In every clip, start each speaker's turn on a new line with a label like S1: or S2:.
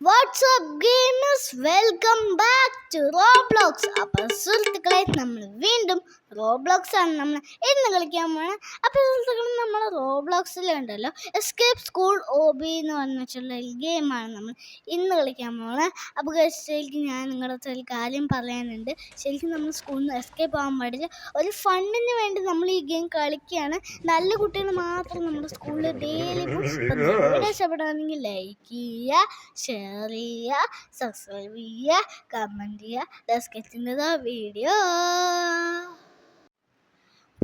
S1: WhatsApp gamers welcome back to Roblox. അപ്പോൾ സുഹൃത്തുക്കളെ, നമ്മൾ വീണ്ടും റോബ്ലോക്സ് ആണ് നമ്മൾ ഇന്ന് കളിക്കാൻ പോകുന്നത്. അപ്പോൾ സുഹൃത്തുക്കളെ, നമ്മൾ റോബ്ലോക്സിലുണ്ടല്ലോ എസ്കേപ്പ് സ്കൂൾ OB എന്ന് പറഞ്ഞിട്ടുള്ള ഗെയിമാണ് നമ്മൾ ഇന്ന് കളിക്കാൻ പോകുന്നത്. അപ്പോൾ ശരിക്കും ഞാൻ നിങ്ങളുടെ അടുത്ത് ഒരു കാര്യം പറയാനുണ്ട്. ശരിക്കും നമ്മൾ സ്കൂളിൽ നിന്ന് എസ്കേപ്പ് ആകാൻ പാടില്ല. ഒരു ഫണ്ടിന് വേണ്ടി നമ്മൾ ഈ ഗെയിം കളിക്കുകയാണ്. നല്ല കുട്ടികൾ മാത്രം നമ്മുടെ സ്കൂളിൽ ഡെയിലി ഇഷ്ടപ്പെടുകയാണെങ്കിൽ ലൈക്ക് ചെയ്യുക, ഷെയർ ചെയ്യുക, സബ്സ്ക്രൈബ് ചെയ്യുക, കമൻറ്റ് ചെയ്യുക. Let's get into the video.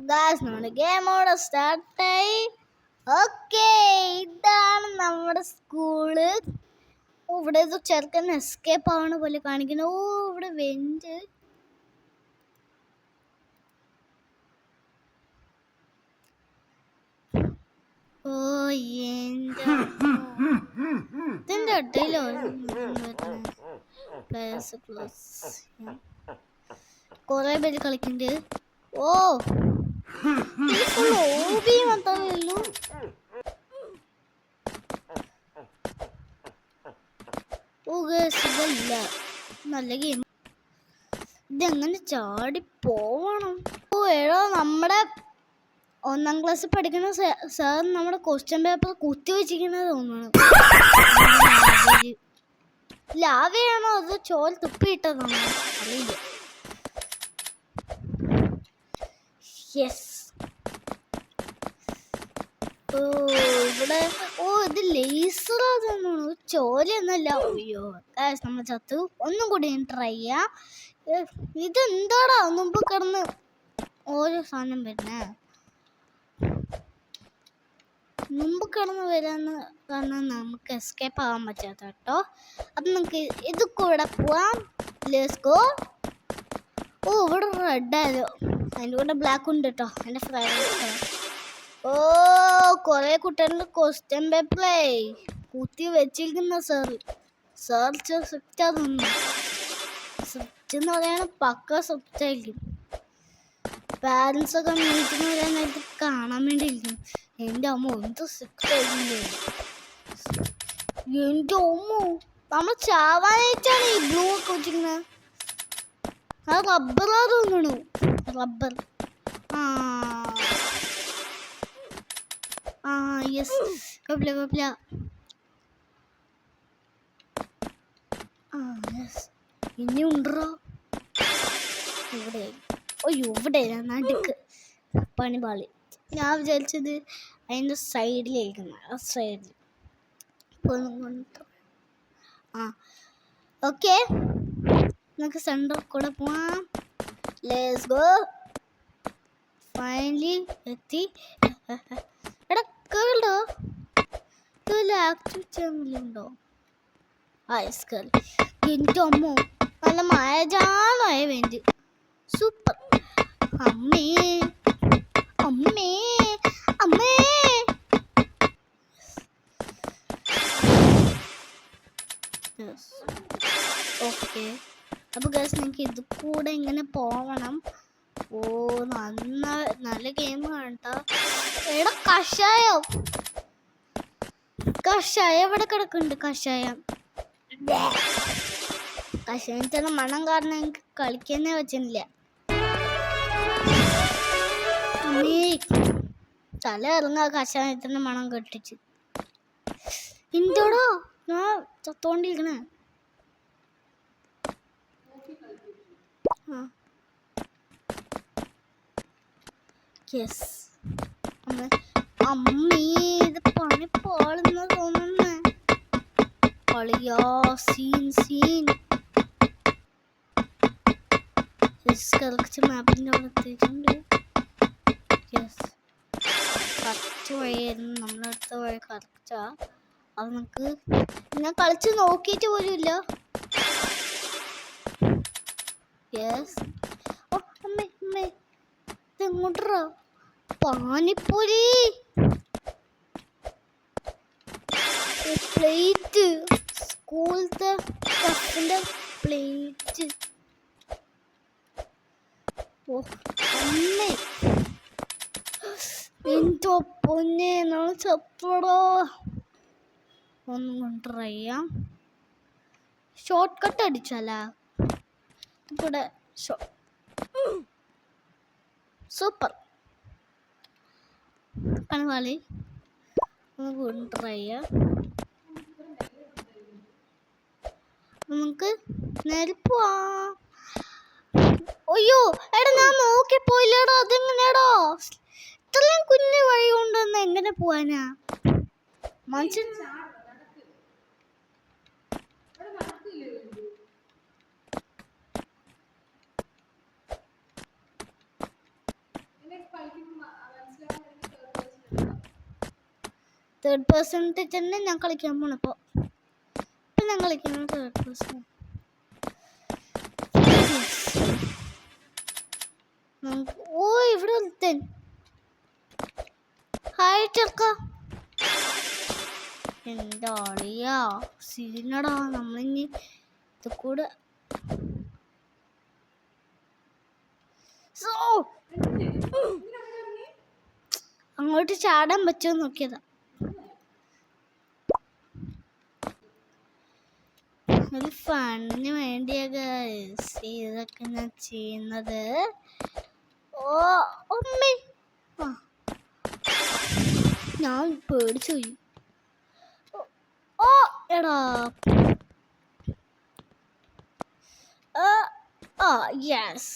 S1: Guys, നമ്മുടെ ഗെയിം ഓടെ സ്റ്റാർട്ടായി. ഓക്കെ, ഇതാണ് നമ്മുടെ സ്കൂള്. ഇവിടെ ഇത് ചെറുക്കൻ എസ്കേപ്പ് ആവണ പോലെ കാണിക്കുന്നു. ഇവിടെ വെഞ്ച്. ഇതിന്റെ ഇടയിലോ കൊറേ പേര് കളിക്കുന്നുണ്ട്. OB മാത്രമല്ലോ. സുഖമില്ല. നല്ല ഗെയിം. ഇതെങ്ങനെ ചാടി പോവണം? നമ്മുടെ 1ാം ക്ലാസ്സിൽ പഠിക്കുന്ന സാർ നമ്മുടെ ക്വസ്റ്റ്യൻ പേപ്പർ കുത്തി വെച്ചിരിക്കുന്നത് തോന്നുന്നു. ലാവയാണോ അത് ചോൽ തുപ്പിയിട്ടതാണോ അറിയില്ല. യെസ്. ഇവിടെ ഇത് ലേസറാ തോന്നുന്നു, ചോലയൊന്നുമല്ല. അയ്യോ ഗായ്സ്, നമ്മൾ ചത്തു. ഒന്നും കൂടി ട്രൈ ചെയ്യാം. ഇതെന്താടാ മുമ്പ് കിടന്ന് ഓരോ സാധനം വരുന്നേ? മുമ്പ് കിടന്ന് വരാന്ന് പറഞ്ഞാൽ നമുക്ക് എസ്കേപ്പ് ആവാൻ പറ്റാത്ത കേട്ടോ. അപ്പം നമുക്ക് ഇത് കൂടെ പോവാം. Let's go. ഇവിടെ റെഡ് ആയാലോ, അതിൻ്റെ കൂടെ ബ്ലാക്ക് ഉണ്ട് കേട്ടോ. എൻ്റെ ഫ്രണ്ട് കുറേ കുട്ടികളുടെ ക്വസ്റ്റ്യൻ പേപ്പറേ കുത്തി വെച്ചിരിക്കുന്ന സാർ സ്ട്രിക്റ്റാ തോന്നുന്നു. സ്ട്രിക്റ്റ് എന്ന് പറയാൻ പക്ക സ്ട്രിക്റ്റ് ആയിരിക്കും. പാരൻസ് ഒക്കെ മീറ്റിംഗ് വരാനായിട്ട് കാണാൻ വേണ്ടി ഇരിക്കും. എൻ്റെ അമ്മ എന്ത് സ്ട്രിക്റ്റ് ആയിരിക്കില്ലേ. എൻ്റെ അമ്മ, നമ്മൾ ചാവാനായിട്ടാണ് ഈ ബ്ലൂ ഒക്കെ വെച്ചിരിക്കുന്നത്. അത് റബ്ബറാ തോന്നണു. റബ്ബർ. യെസ്. കുഴപ്പമില്ല. യെസ്. ഇനി ഉണ്ടോ ഇവിടെ? ഇവിടെ നടുക്ക് പണിപാളി. ഞാൻ വിചാരിച്ചത് അതിൻ്റെ സൈഡിലായിരിക്കുന്നു. ആ സൈഡിൽ ഓക്കെ, നമുക്ക് സെൻറ്ററിൽ കൂടെ പോവാം. Let's go. ഫൈനലി എത്തി. എടാ കേട്ടോ, ഇതിൽ ആക്ടിവിറ്റി എന്തെങ്കിലും ഉണ്ടോ? എൻ്റെ അമ്മോ, നല്ല മഴജാളായ വേണ്ടി. സൂപ്പർ. അമ്മേ അമ്മേ അമ്മേ. ഓക്കെ, അപ്പോൾ ഗൈസ് നിങ്ങൾക്ക് ഇത് കൂടെ ഇങ്ങനെ പോവണം. നല്ല ഗെയിം കാണട്ടോ. എടാ കഷായം ഇവിടെ കിടക്കുന്നുണ്ട്. കഷായത്തിൻ്റെ മണം കാരണം എനിക്ക് കളിക്കാനേ പറ്റുന്നില്ല. തല ഇറങ്ങാ കഷായത്തിൻ്റെ മണം കെട്ടിച്ച്. എന്തോടോ ഞാൻ ചത്തോണ്ടിരിക്കണേ. യെസ്. അമ്മീ, ഇത് പണി പാളുന്ന തോന്നുന്നേ. കളിയാ സീൻ. കറക്റ്റ് മാപ്പിൻ്റെ അവിടെ എത്തിയിട്ടുണ്ട്. യെസ്, കറക്റ്റ് വഴിയായിരുന്നു. നമ്മളടുത്ത വഴി കറക്റ്റാ. അത് നമുക്ക് ഞാൻ കളിച്ച് നോക്കിയിട്ട് പോലും ഇല്ല. യെസ്. അമ്മേ ഇതെങ്ങോട്ടാ? പാനിപ്പൂരി പ്ലേറ്റ്. സ്കൂളത്തെ പ്ലേറ്റ്. അമ്മേ, എൻ്റെ പൊന്നെ, നമ്മൾ ചത്തോടോ. ഒന്നും ട്രൈ ചെയ്യാം. ഷോർട്ട് കട്ട് അടിച്ചാലാ കൂടെ സൂപ്പർ പണവാളി നമുക്ക് ട്രൈ ചെയ്യാം. നമുക്ക് നേരെ പോവാം. അയ്യോ എടാ ഞാൻ നോക്കിപ്പോയില്ലടാ. അതെങ്ങനെയാടാ ഇത്രയും കുഞ്ഞു വഴി കൊണ്ടുവന്ന് എങ്ങനെ പോവാനാ മനുഷ്യൻ? തേർഡ് പേഴ്സൺ തന്നെ ഞാൻ കളിക്കാൻ പോണപ്പോ ഇപ്പൊ ഞാൻ കളിക്കുന്നത് തേർഡ് പേഴ്സൺ. ഓ ഇവിടെ ഒരുത്തൻ. ഹായ് ചെറുക്ക. എന്താ അളിയാ സീനടാ. നമ്മളിനി ഇത് കൂടെ അങ്ങോട്ട് ചാടാൻ പറ്റുമോ നോക്കിയതാ. ഒരു ഫണ്ടിന് വേണ്ടിയാ ഗൈസ് ഇതൊക്കെ ഞാൻ ചെയ്യുന്നത്. ഓ അമ്മേ ഞാൻ പേടിച്ചു പോയി. ഓ എടാ യെസ്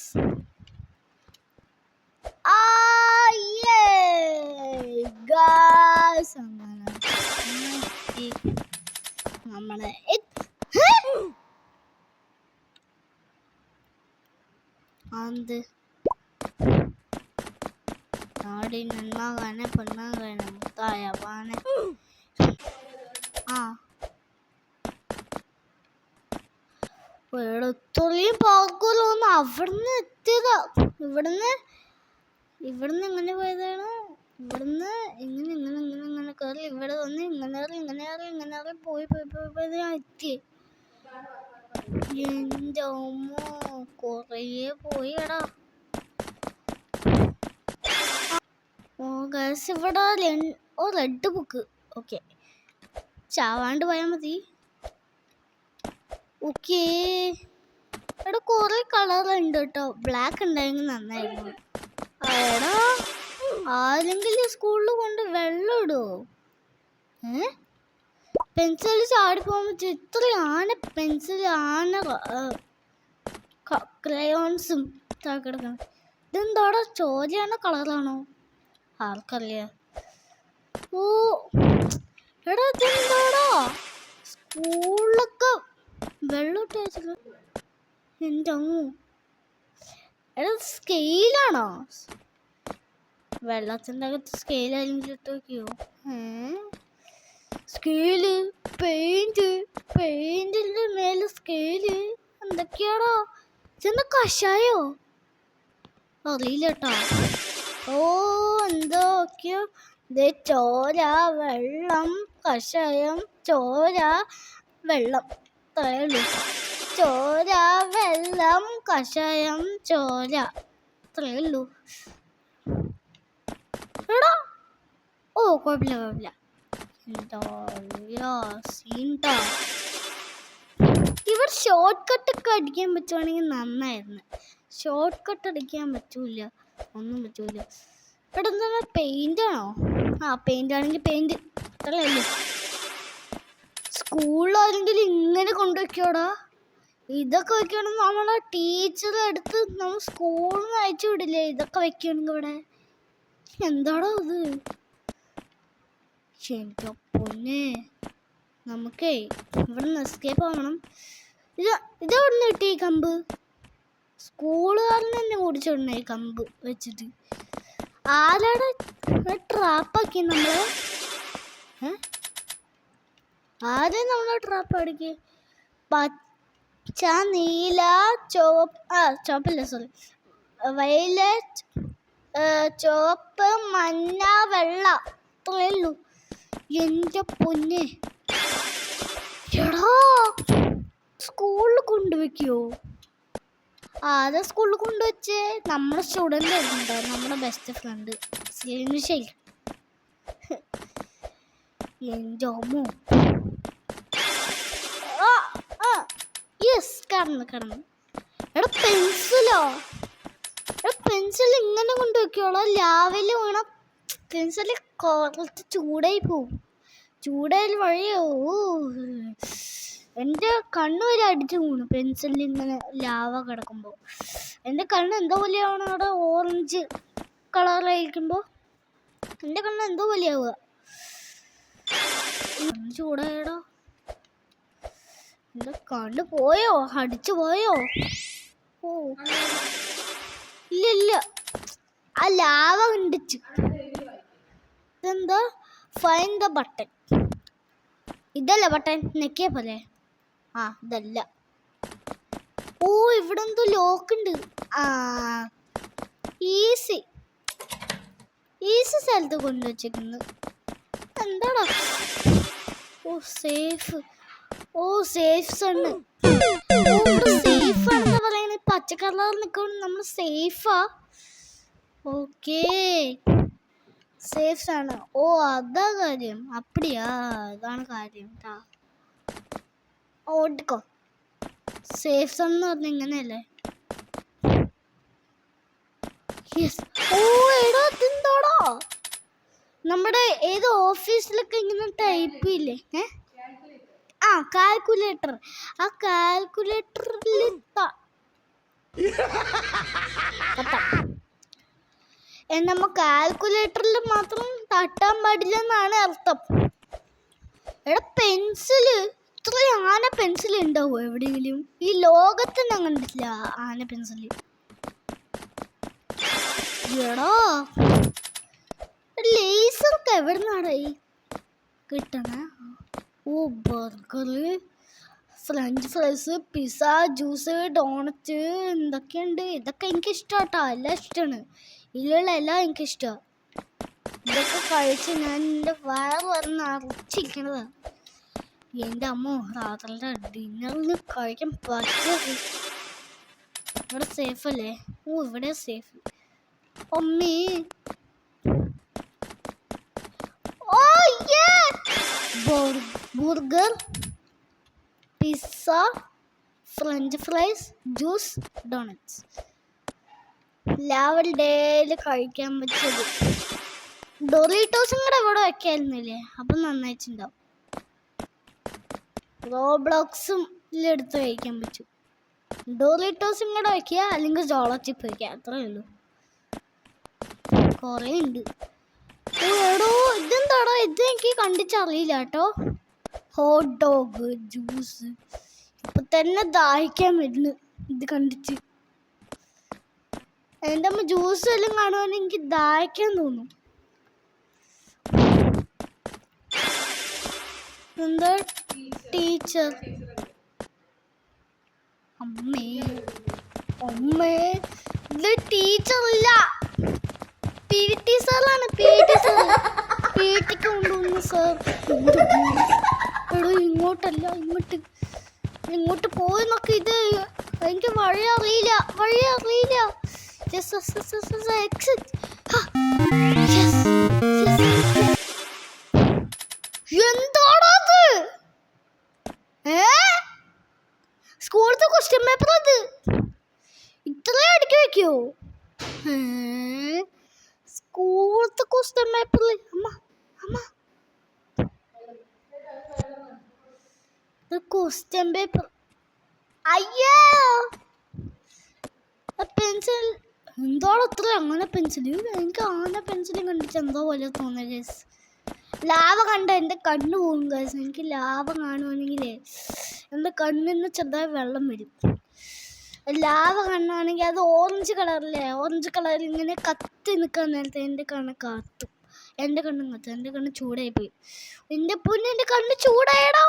S1: ഗൈസ് നമ്മളെ അത് നാടി നന്നാകാനെ പെണ്ണാകാനെ മുത്തായ പാനെ ഇത്രയും പാർക്കൂലൊന്ന് അവിടുന്ന് എത്തിയതാ. ഇവിടുന്ന് എങ്ങനെ പോയതാണ്? ഇവിടുന്ന് ഇങ്ങനെ ഇങ്ങനെ ഇങ്ങനെ ഇങ്ങനെ കയറി ഇവിടെ വന്ന് ഇങ്ങനെ പോയി ഞാൻ എത്തി. എൻ്റെ അമ്മ കുറേ പോയിടാ. ഓ ഗൈസ് ഇവിടെ റെഡ് ബുക്ക്. ഓക്കെ ചാവാണ്ട് പോയാൽ മതി. ഓക്കേ എടാ കുറെ കളർ ഉണ്ട് കേട്ടോ. ബ്ലാക്ക് ഉണ്ടായെങ്കിൽ നന്നായിരുന്നു. എടാ ആരെങ്കിലും സ്കൂളിൽ കൊണ്ട് വെള്ളം ഇടുവോ? പെൻസിൽ ചാടിപ്പോകാൻ പറ്റും. ഇത്ര പെൻസിൽ ക്രയോൺസും കിടക്കണം. ഇതെന്താടാ ചോരയാണോ കളറാണോ ആർക്കറിയാം. ഓ എടാ ഇതെന്താടാ സ്കൂളിലൊക്കെ വെള്ളം ഇട്ട് വെച്ചിട്ട്. എൻ്റെ അമ്മ എടാ സ്കെയിലാണോ? വെള്ളത്തിൻ്റെ അകത്ത് സ്കെയിലാണെങ്കിൽ ഇട്ട് നോക്കിയോ? സ്കെയില് പെയിന്റിന്റെ മേലെ സ്കെയില് എന്തൊക്കെയാടോ? ഇതെന്താ കഷായോ? അറിയില്ല കേട്ടോ. ഓ എന്തൊക്കെയോ ചോര വെള്ളം കഷായം ചോര വെള്ളം അത്രയുള്ളൂ. ചോര വെള്ളം കഷായം ചോര അത്രയുള്ളൂ. എടാ ഓ കുഴപ്പമില്ല. ഇവർ ഷോർട്ട് കട്ട് ഒക്കെ അടിക്കാൻ പറ്റുവാണെങ്കിൽ നന്നായിരുന്നു. ഷോർട്ട് കട്ട് അടിക്കാൻ പറ്റൂല, ഒന്നും പറ്റൂല. ഇവിടെ എന്താ പെയിന്റ് ആണോ? പെയിന്റ് ആണെങ്കിൽ പെയിന്റ് അത്രയല്ലേ. സ്കൂളിലാരെങ്കിലും ഇങ്ങനെ കൊണ്ടുവയ്ക്കോടാ. ഇതൊക്കെ വെക്കുകയാണെങ്കിൽ നമ്മളെ ടീച്ചർ എടുത്ത് നമ്മൾ സ്കൂളിൽ നിന്ന് അയച്ചു വിടില്ലേ? ഇതൊക്കെ വെക്കുകയാണെങ്കിൽ ഇവിടെ എന്താടാ ഇത്? എൻ്റെ പൊന്നെ നമുക്കേ ഇവിടെ നിന്ന് എസ്കേപ്പ് ആവണം. ഇതെവിടെ നിന്ന് കിട്ടി ഈ കമ്പ്? സ്കൂളുകാരൻ തന്നെ ഓടിച്ചോടണേ ഈ കമ്പ് വെച്ചിട്ട്. ആരാടെ ട്രാപ്പാക്കി നമ്മളെ? ആദ്യം നമ്മളെ ട്രാപ്പ് അടിക്ക്. പച്ച നീല ചുവപ്പല്ല സോറി വയലറ്റ് ചുവപ്പ് മഞ്ഞ വെള്ള അത്രയുള്ളൂ. എൻ്റെ പൊന്നെ എടാ സ്കൂളിൽ കൊണ്ടുവയ്ക്കോ? ആദ്യ സ്കൂളിൽ കൊണ്ടുവച്ചേ നമ്മുടെ സ്റ്റുഡൻ്റ് ആയിട്ടുണ്ടോ? നമ്മുടെ ബെസ്റ്റ് ഫ്രണ്ട് ശ്രീനിഷയിൽ. എൻ്റെ അമ്മോ കിടന്നു. എടാ പെൻസിലോ? എടാ പെൻസിൽ ഇങ്ങനെ കൊണ്ടുവയ്ക്കോളൂ. ലാവയില് വീണ പെൻസില് കുറച്ച് ചൂടായി പോവും. ചൂടായാൽ വഴിയോ എൻ്റെ കണ്ണ് വരെ അടിച്ചു വീണു പെൻസിലിൽ ഇങ്ങനെ ലാവ കിടക്കുമ്പോൾ. എൻ്റെ കണ്ണ് എന്തോ പോലെയാണ്. അവിടെ ഓറഞ്ച് കളറായിരിക്കുമ്പോൾ എൻ്റെ കണ്ണ് എന്തോ പോലെയാവുക. ചൂടായടോ. എൻ്റെ കണ്ണ് പോയോ? അടിച്ചു പോയോ? ഓ ഇല്ല ആ ലാവ കണ്ടിച്ചു. ഇതെന്താ? Find the button. ഇതല്ല ബട്ടൺ, നെക്കിയ പോലെ. ആ ഇതല്ല. ഓ ഇവിടെ എന്തോ ലോക്ക് ഉണ്ട്. ആ ഈസി സ്ഥലത്ത് കൊണ്ടുവച്ചിരിക്കുന്നു. എന്താടാ? ഓ സേഫ്. ഓ സേഫ് സണ്ണ്. സേഫ് ആണെന്ന് പറയുന്നത്. പച്ച കളർ നിൽക്കുമ്പോൾ നമ്മൾ സേഫാ. ഓക്കേ സേഫ് ആണ്. ഓ അതാ കാര്യം. അപ്പടിയാ, അതാണ് കാര്യം. ഓടിക്കോ. സേഫ് സോൺ എന്ന് പറഞ്ഞ ഇങ്ങനെയല്ലേ? ഓ എടാ അതെന്താടാ? നമ്മുടെ ഏത് ഓഫീസിലൊക്കെ ഇങ്ങനെ ടൈപ്പ് ഇല്ലേ? ആ കാൽക്കുലേറ്റർ. ആ കാൽക്കുലേറ്ററിൽ നമ്മ കാൽക്കുലേറ്ററിൽ മാത്രം തട്ടാൻ പാടില്ല എന്നാണ് അർത്ഥം. എടാ പെൻസില്, ഇത്ര ആന പെൻസിൽ ഉണ്ടാവോ എവിടെയെങ്കിലും? ഈ ലോകത്ത് ഞാൻ കണ്ടിട്ടില്ല ആന പെൻസില്. എടാ ലേസർക്ക് എവിടെ നിന്നാടായി കിട്ടണേ? ഓ burger, french fries, pizza, juice, donut എന്തൊക്കെയുണ്ട്. ഇതൊക്കെ എനിക്കിഷ്ടമാട്ടോ. എല്ലാം ഇഷ്ടമാണ്. ഇതിലുള്ള എല്ലാം എനിക്കിഷ്ടമാണ്. ഇതൊക്കെ കഴിച്ച് ഞാൻ എൻ്റെ വയറ് വന്ന് അരച്ചിരിക്കണതാണ്. എൻ്റെ അമ്മ രാത്രിയുടെ ഡിന്നറിന് കഴിക്കാൻ പറ്റിയത്. ഇവിടെ സേഫ് അല്ലേ? ഓ ഇവിടെ സേഫ്. അമ്മേ burger, pizza, french fries, juice, donuts. ലാവൽ ഡേയില് കഴിക്കാൻ പറ്റിയത്. ഡൊറിറ്റോസും കൂടെ ഇവിടെ വെക്കായിരുന്നില്ലേ? അപ്പം നന്നായിട്ടുണ്ടാവും. റോബ്ലോക്സും ഇതിലെടുത്ത് കഴിക്കാൻ പറ്റും. ഡോറിറ്റോസും കൂടെ വയ്ക്കുക, അല്ലെങ്കിൽ ജോളോ ചിപ്പ് വയ്ക്കുക. അത്രേ ഉള്ളൂ. കുറേ ഉണ്ട്. ഓ എടോ ഇതെന്താടോ? ഇത് എനിക്ക് കണ്ടിച്ചറിയില്ല കേട്ടോ. Hot dog, juice. ഇപ്പൊ തന്നെ ദാഹിക്കാൻ വരുന്നു ഇത് കണ്ടിച്ച്. എൻ്റെ അമ്മ ജ്യൂസ് എല്ലാം കാണുവാണെങ്കിൽ എനിക്ക് ദാഹിക്കാൻ തോന്നും. എന്താ ടീച്ചർ? അമ്മേ ഇത് ടീച്ചറില്ല, പി ടി സാറാണ്. പി ടിക്ക് കൊണ്ടുവന്നു സാർ. എടോ ഇങ്ങോട്ടല്ല, ഇങ്ങോട്ട് പോയി നോക്കി. ഇത് എനിക്ക് വഴി അറിയില്ല. എന്താണത്? സ്കൂളത്തെ ക്വസ്റ്റ്യൻ പേപ്പർ അത് ഇത്രയും അടുക്കി വെക്കോ? സ്കൂളത്തെ ക്വസ്റ്റ്യൻ പേപ്പറിൽ ക്വസ്റ്റ്യൻ പേപ്പർ. അയ്യോ പെൻസിൽ എന്തോളം ഇത്ര അങ്ങനെ പെൻസിൽ? എനിക്ക് ആന പെൻസിലും കണ്ടിട്ട് എന്തോ പോലെ തോന്നുക ഗൈസ്. ലാവ കണ്ട എൻ്റെ കണ്ണ് പോകും ഗൈസ്. എനിക്ക് ലാവ കാണുവാണെങ്കിലേ എൻ്റെ കണ്ണിൽ നിന്ന് ചെറുതായി വെള്ളം വരും. ലാവ കാണുവാണെങ്കിൽ അത് ഓറഞ്ച് കളറില്ലേ? ഓറഞ്ച് കളറിൽ ഇങ്ങനെ കത്തി നിൽക്കാൻ നേരത്തെ എൻ്റെ കണ്ണ് കത്തും. എൻ്റെ കണ്ണും കത്തും. എൻ്റെ കണ്ണ് ചൂടായി പോയി. എൻ്റെ പൊന്ന്, എൻ്റെ കണ്ണ് ചൂടായടാ.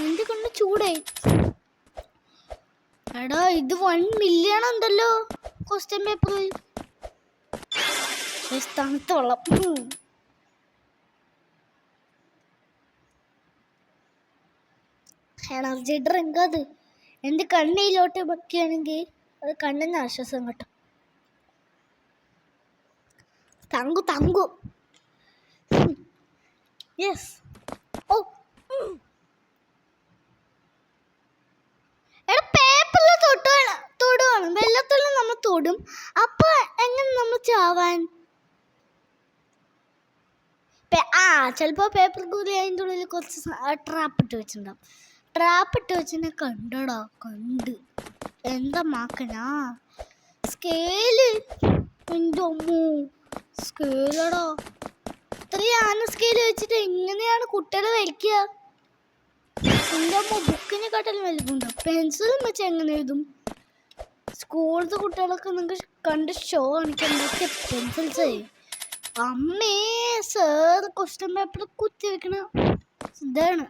S1: എൻ്റെ കണ്ണ് ചൂടായി. എടാ ഇത് 1 മില്യൺ ഉണ്ടല്ലോ ക്വസ്റ്റ്യൻ പേപ്പറിൽ. തണുത്ത വെള്ളം. എനർജി ഡ്രിങ്ക് അത്. എൻ്റെ കണ്ണിലോട്ട് വെക്കുകയാണെങ്കിൽ അത് കണ്ണിന് ആശ്വാസം കിട്ടും. തങ്കു യെസ്. ഓ ഓടും. അപ്പൊ എങ്ങനെ നമ്മൾ ചാവാൻ? ചിലപ്പോ പേപ്പർ കൂടി അതിൻ്റെ ഉള്ളിൽ കുറച്ച് ട്രാപ്പ് ഇട്ട് വെച്ചിട്ടുണ്ടാവും. ട്രാപ്പ് ഇട്ട് വെച്ചിനെ കണ്ടടാ, കണ്ട് എന്താ മാക്കനാ സ്കെയില്. എൻ്റെ അമ്മോ, സ്കെയിലടാ. ഇത്രയാണ് സ്കെയില് വെച്ചിട്ട് എങ്ങനെയാണ് കുട്ടികളെ വരയ്ക്കുക? എൻ്റെ അമ്മ ബുക്കിനെക്കാട്ടിലും വലുതുണ്ടോ? പെൻസിലും വെച്ച് എങ്ങനെ എഴുതും? സ്കൂളിലത്തെ കുട്ടികളൊക്കെ നിങ്ങൾക്ക് കണ്ട് ഷോ കാണിക്കാൻ പറ്റിയ പെൻസിൽസ്. അമ്മേ, സാർ ക്വസ്റ്റ്യൻ പേപ്പർ കുത്തി വെക്കണ ഇതാണ്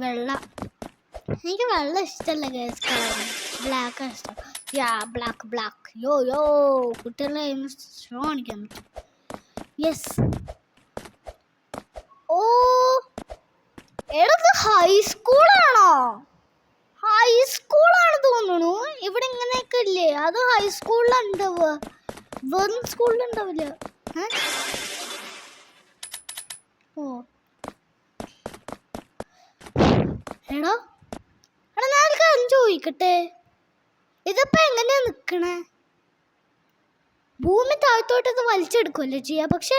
S1: വെള്ള. എനിക്ക് വെള്ള ഇഷ്ടമല്ല ഗേസ്, കളർ ബ്ലാക്കാണ് ഇഷ്ടം. ബ്ലാക്ക് യോ കുട്ടികളെ ഷോ കാണിക്കാൻ പറ്റും. യെസ്. ഓ എടത് ഹൈസ്കൂളാണോ? ഹൈസ്കൂളാണ് തോന്നുന്നു. ഇവിടെ ഇങ്ങനെയൊക്കെ ഇല്ലേ? അത് ഹൈസ്കൂളിലുണ്ടാവുക, വെറും സ്കൂളിലുണ്ടാവില്ല. ഓ എടാ ഞാൻ ചോദിക്കട്ടെ, ഇതിപ്പോ എങ്ങനെയാ നിക്കണേ? ഭൂമി താഴത്തോട്ടത് വലിച്ചെടുക്കുമല്ലോ ചെയ്യാ. പക്ഷെ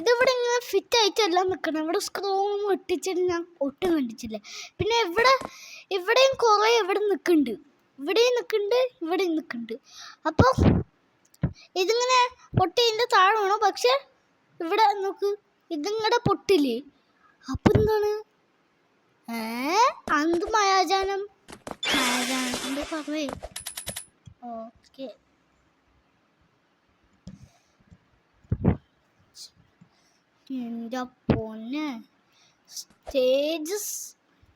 S1: ഇതിവിടെ ഇങ്ങനെ ഫിറ്റ് ആയിട്ടല്ല നിൽക്കണം. ഇവിടെ സ്ക്രൂ ഒട്ടിച്ചിട്ട് ഞാൻ ഒട്ടും കണ്ടിട്ടില്ല. പിന്നെ ഇവിടെയും കുറേ ഇവിടെ നിൽക്കുന്നുണ്ട്, ഇവിടെയും നിൽക്കുന്നുണ്ട്, ഇവിടെയും നിൽക്കുന്നുണ്ട്. അപ്പോൾ ഇതിങ്ങനെ പൊട്ടി ഇതിൻ്റെ താഴെ വേണം. പക്ഷെ ഇവിടെ നോക്ക്, ഇതിങ്ങടെ പൊട്ടില്ലേ? അപ്പം എന്താണ്? എന്ത് മായാജാലം എന്താ പറയേ? ഓക്കെ, എൻ്റെ പൊന്നെ, സ്റ്റേജ്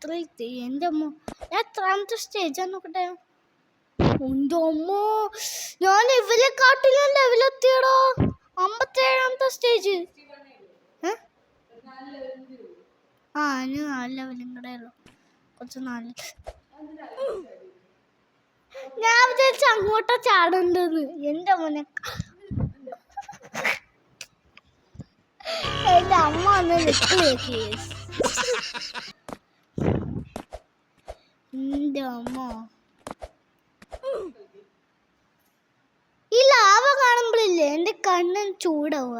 S1: 3. എൻ്റെ അമ്മ, ഞാൻ എത്രാമത്തെ സ്റ്റേജാന്ന് നോക്കട്ടെ. എൻ്റെ അമ്മ, ഞാൻ ഇവരെക്കാട്ടിലും ലെവലെത്തിയടോ. 57ാമത്തെ സ്റ്റേജ്. ഇനി 4 ലെവലും കൂടെ ഉള്ളു. കുറച്ച് 4. ഞാൻ വിചാരിച്ച അങ്ങോട്ടോ ചാടുണ്ടെന്ന്. എൻ്റെ മോനെ, എൻ്റെ അമ്മ വന്ന് നിൽക്കുകയൊക്കെ. എൻ്റെ അമ്മ, ഈ ലാവ കാണുമ്പോഴില്ലേ എൻ്റെ കണ്ണ് ചൂടാവുക.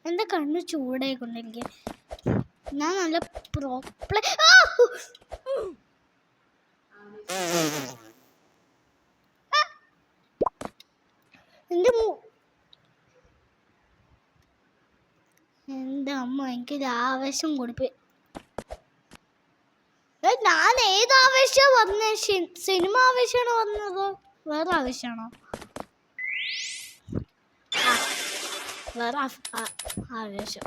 S1: എൻ്റെ കണ്ണ് ചൂടായിക്കൊണ്ടിരിക്കുക. ഞാൻ നല്ല പ്രോപ്പർ എൻ്റെ അമ്മ, എനിക്കൊരു ആവേശം കൊടുപ്പേ. ഞാൻ ഏത് ആവേശമാണ് വന്നത്? സിനിമ ആവേശമാണോ വന്നത്? വേറെ ആവേശമാണോ? വേറെ ആവേശം.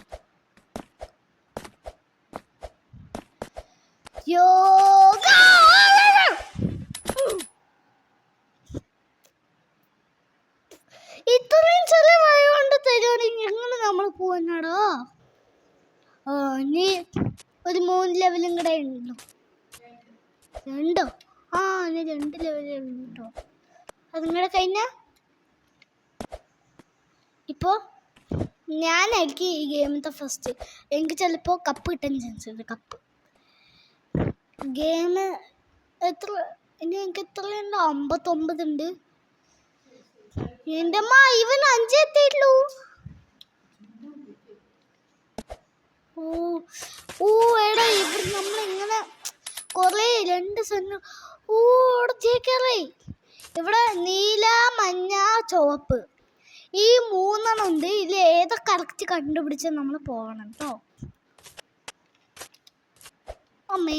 S1: ഇത്രയും ചെറിയ വഴി കൊണ്ട് തരുവാണെങ്കിൽ എങ്ങനെ നമ്മൾ പോവാനാടോ? ഇനി ഒരു 3 ലെവലും കൂടെ ഉണ്ടോ? 2? ഇനി 2 ലെവലുണ്ടോ? അതും കൂടെ കഴിഞ്ഞ ഇപ്പോൾ ഞാനായിരിക്കും ഈ ഗെയിമിൻ്റെ ഫസ്റ്റ്. എനിക്ക് ചിലപ്പോൾ കപ്പ് കിട്ടാൻ ചാൻസ് ഉണ്ട്. കപ്പ് ഗെയിം എത്ര ഇനി എനിക്ക് എത്രയുണ്ട്? 59 ഉണ്ട്. എൻ്റെ അമ്മ, ഇവൻ 5 എത്തിയിട്ടുള്ളൂ. എടാ, ഇവിടെ നമ്മളിങ്ങനെ കുറേ 2 സെന്റ്. ഇവിടെ നീല, മഞ്ഞ, ചുവപ്പ്, ഈ 3 ഉണ്ട്. ഇതിൽ ഏതൊക്കെ കറക്റ്റ് കണ്ടുപിടിച്ചാൽ നമ്മൾ പോകണം കേട്ടോ. അമ്മേ,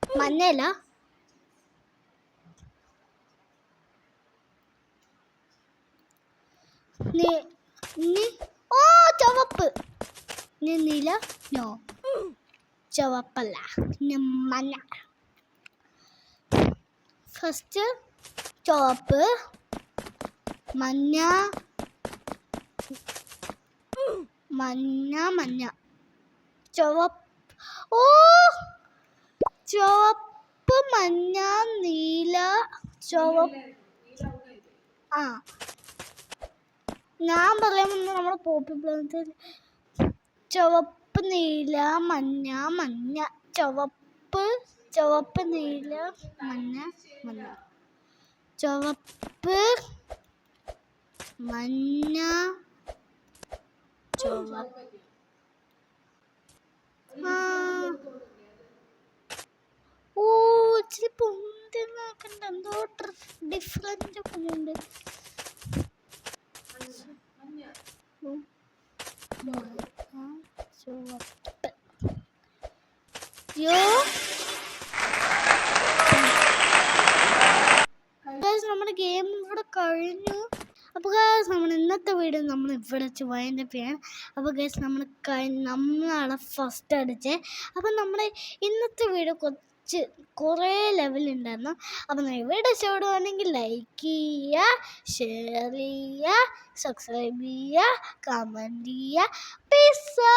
S1: മഞ്ഞല്ല, ചുവപ്പ്. നീല, നോ, ചുവപ്പല്ല, മഞ്ഞ. ഫസ്റ്റ് ചുവപ്പ്, മഞ്ഞ, ചുവപ്പ്. ചുവപ്പ്, മഞ്ഞ, നീല, ചുവപ്പ്. ഞാൻ പറയാൻ വന്ന നമ്മുടെ പോപ്പി പ്ലാനറ്റ്. ചുവപ്പ്, നീല, മഞ്ഞ, ചുവപ്പ്, നീല, മഞ്ഞ. ചുവപ്പ്, മഞ്ഞ, ചുവപ്പ്. ഓ ഇച്ചിരി പൊന്തി നോക്കണ്ട, എന്തോ ഡിഫറെന്റ് ഉണ്ട്. ചുവപ്പ്. യോ നമ്മുടെ ഗെയിം ഇവിടെ കഴിഞ്ഞു. അപ്പോൾ ഗൈസ് നമ്മൾ ഇന്നത്തെ വീഡിയോ നമ്മൾ ഇവിടെ വെച്ച് വൈൻഡപ്പ് ചെയ്യണം. അപ്പോൾ ഗൈസ് നമ്മളാണ് ഫസ്റ്റ് അടിച്ചത്. അപ്പോൾ നമ്മുടെ ഇന്നത്തെ വീഡിയോ കുറേ ലെവലുണ്ടായിരുന്നു. അപ്പോൾ നിങ്ങൾ വീഡിയോ ഇഷ്ടപ്പെടുവാണെങ്കിൽ ലൈക്ക് ചെയ്യുക, ഷെയർ ചെയ്യുക, സബ്സ്ക്രൈബ് ചെയ്യുക, കമൻറ്റ് ചെയ്യുക. പീസ്.